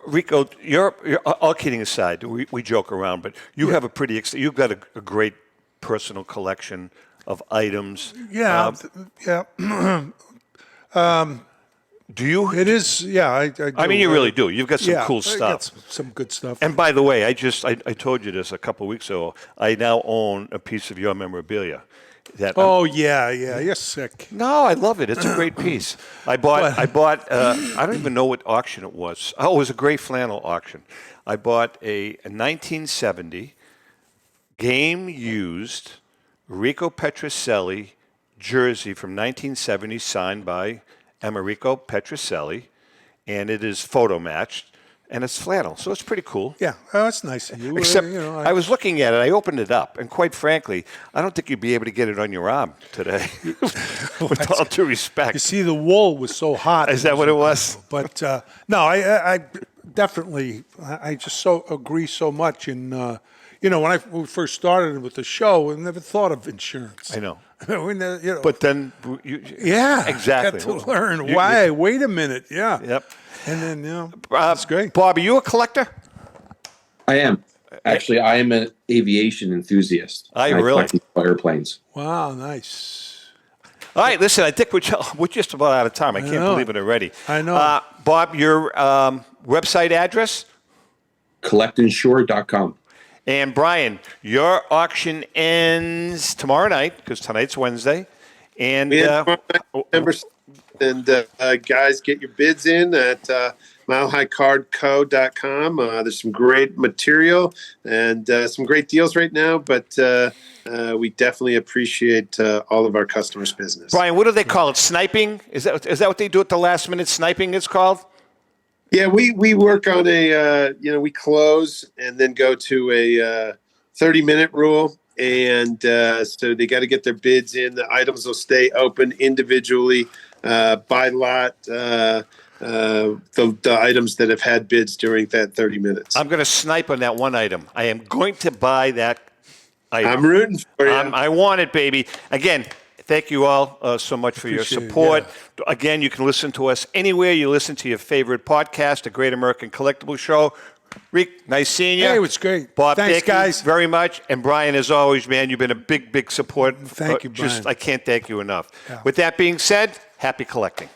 Rico, you're all kidding aside. We joke around, but you have you've got a great personal collection of items. Yeah, do you? It is. Yeah, I do. I mean, you really do. You've got some cool stuff. I got some good stuff. And by the way, I told you this a couple of weeks ago. I now own a piece of your memorabilia. You're sick. No, I love it. It's a great piece. I bought. I don't even know what auction it was. Oh, it was a gray flannel auction. I bought a 1970 game used Rico Petrocelli jersey from 1970, signed by Rico Petrocelli, and it is photo matched. And it's flannel, so it's pretty cool. Yeah, that's nice of you. Except I was looking at it, I opened it up, and quite frankly, I don't think you'd be able to get it on your arm today, with all due respect. You see, the wool was so hot. Is that what it was? But no, I definitely, I just so agree so much. And, when we first started with the show, I never thought of insurance. I know. But then, Got exactly. to learn why. Wait a minute. Yeah. Yep. And then, that's great. Bob, are you a collector? I am. Actually, I am an aviation enthusiast. I really? collect airplanes. Wow, nice. All right, listen, I think we're just about out of time. I can't believe it already. I know. Bob, your website address? Collectinsured.com. And Brian, your auction ends tomorrow night, because tonight's Wednesday. And guys, get your bids in at milehighcardco.com. There's some great material and some great deals right now, but we definitely appreciate all of our customers' business. Brian, what do they call it? Sniping? Is that what they do at the last minute? Sniping it's called? Yeah, we work on we close and then go to a 30-minute rule. And so they got to get their bids in. The items will stay open individually by lot, the items that have had bids during that 30 minutes. I'm going to snipe on that one item. I am going to buy that item. I'm rooting for you. I want it, baby. Again, Thank you all so much for your support. Again, you can listen to us anywhere you listen to your favorite podcast, The Great American Collectibles Show. Rick, nice seeing you. Hey, it was great. Bob, Thanks, thank you guys. very much. And Brian, as always, man, you've been a big support. Thank you, Brian. I can't thank you enough. Yeah. With that being said, happy collecting.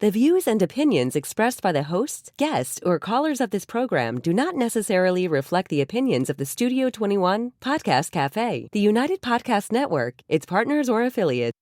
The views and opinions expressed by the hosts, guests, or callers of this program do not necessarily reflect the opinions of the Studio 21 Podcast Cafe, the United Podcast Network, its partners, or affiliates.